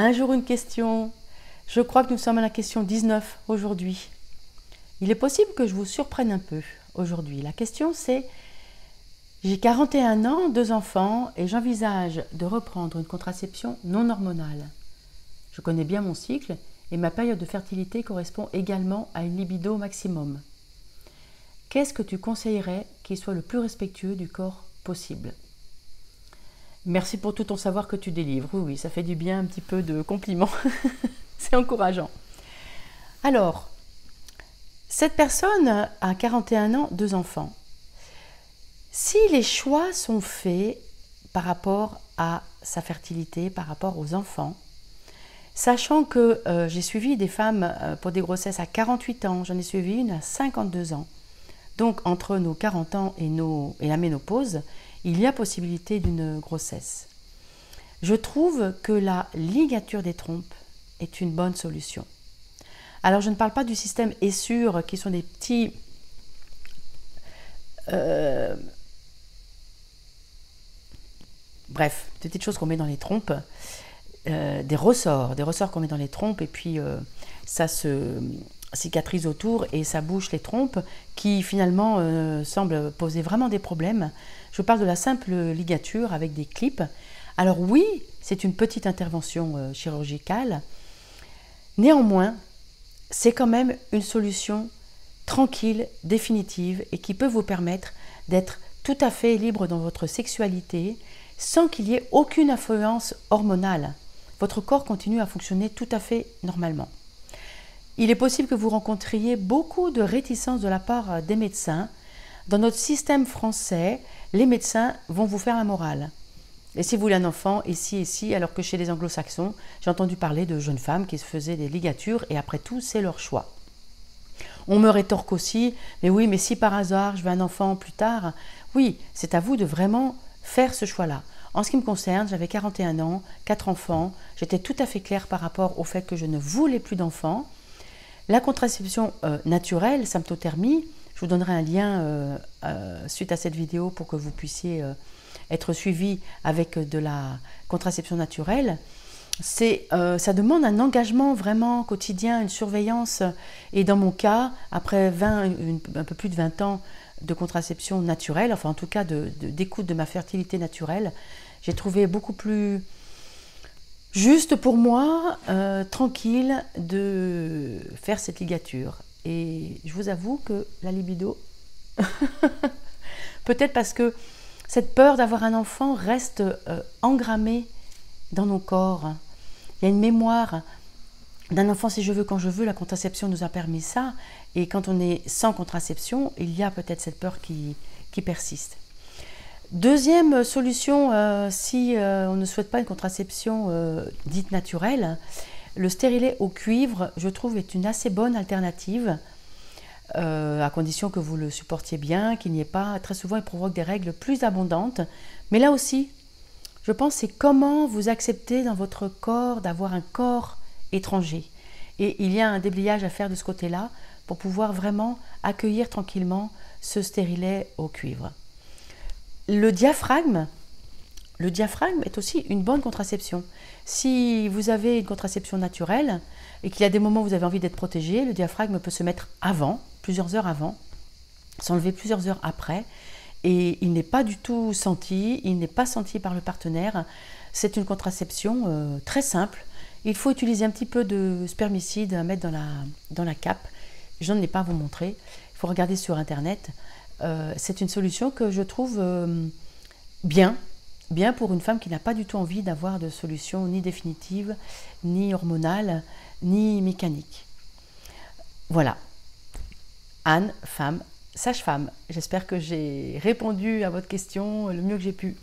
Un jour une question. Je crois que nous sommes à la question 19 aujourd'hui. Il est possible que je vous surprenne un peu aujourd'hui. La question c'est: j'ai 41 ans, 2 enfants et j'envisage de reprendre une contraception non hormonale. Je connais bien mon cycle et ma période de fertilité correspond également à une libido au maximum. Qu'est-ce que tu conseillerais qui soit le plus respectueux du corps possible? Merci pour tout ton savoir que tu délivres. Oui, ça fait du bien, un petit peu de compliments. C'est encourageant. Alors, cette personne a 41 ans, 2 enfants. Si les choix sont faits par rapport à sa fertilité, par rapport aux enfants, sachant que j'ai suivi des femmes pour des grossesses à 48 ans, j'en ai suivi une à 52 ans. Donc entre nos 40 ans et la ménopause, il y a possibilité d'une grossesse. Je trouve que la ligature des trompes est une bonne solution. Alors je ne parle pas du système Essure qui sont des petits bref, des petites choses qu'on met dans les trompes, des ressorts qu'on met dans les trompes et puis ça se cicatrise autour et ça bouche les trompes qui finalement semblent poser vraiment des problèmes. Je parle de la simple ligature avec des clips. Alors oui, c'est une petite intervention chirurgicale. Néanmoins, c'est quand même une solution tranquille, définitive et qui peut vous permettre d'être tout à fait libre dans votre sexualité sans qu'il y ait aucune influence hormonale. Votre corps continue à fonctionner tout à fait normalement. Il est possible que vous rencontriez beaucoup de réticences de la part des médecins. Dans notre système français, les médecins vont vous faire la morale. Et si vous voulez un enfant, ici, alors que chez les anglo-saxons, j'ai entendu parler de jeunes femmes qui se faisaient des ligatures et après tout, c'est leur choix. On me rétorque aussi, mais oui, mais si par hasard je veux un enfant plus tard, oui, c'est à vous de vraiment faire ce choix-là. En ce qui me concerne, j'avais 41 ans, 4 enfants, j'étais tout à fait claire par rapport au fait que je ne voulais plus d'enfants. La contraception naturelle, symptothermie, je vous donnerai un lien suite à cette vidéo pour que vous puissiez être suivi avec de la contraception naturelle. Ça demande un engagement vraiment quotidien, une surveillance. Et dans mon cas, après un peu plus de 20 ans de contraception naturelle, enfin en tout cas d'écoute de ma fertilité naturelle, j'ai trouvé beaucoup plus juste pour moi, tranquille, de faire cette ligature. Et je vous avoue que la libido, peut-être parce que cette peur d'avoir un enfant reste engrammée dans nos corps. Il y a une mémoire d'un enfant si je veux, quand je veux. La contraception nous a permis ça. Et quand on est sans contraception, il y a peut-être cette peur qui persiste. Deuxième solution, si on ne souhaite pas une contraception dite naturelle, le stérilet au cuivre, je trouve, est une assez bonne alternative, à condition que vous le supportiez bien, qu'il n'y ait pas, très souvent il provoque des règles plus abondantes, mais là aussi, je pense c'est comment vous acceptez dans votre corps d'avoir un corps étranger. Et il y a un déblayage à faire de ce côté-là pour pouvoir vraiment accueillir tranquillement ce stérilet au cuivre. Le diaphragme est aussi une bonne contraception. Si vous avez une contraception naturelle et qu'il y a des moments où vous avez envie d'être protégé, le diaphragme peut se mettre avant, plusieurs heures avant, s'enlever plusieurs heures après, et il n'est pas du tout senti, il n'est pas senti par le partenaire. C'est une contraception très simple. Il faut utiliser un petit peu de spermicide à mettre dans la cape. Je n'en ai pas à vous montrer, il faut regarder sur internet. C'est une solution que je trouve bien pour une femme qui n'a pas du tout envie d'avoir de solution ni définitive, ni hormonale, ni mécanique. Voilà. Anne, femme, sage-femme. J'espère que j'ai répondu à votre question le mieux que j'ai pu.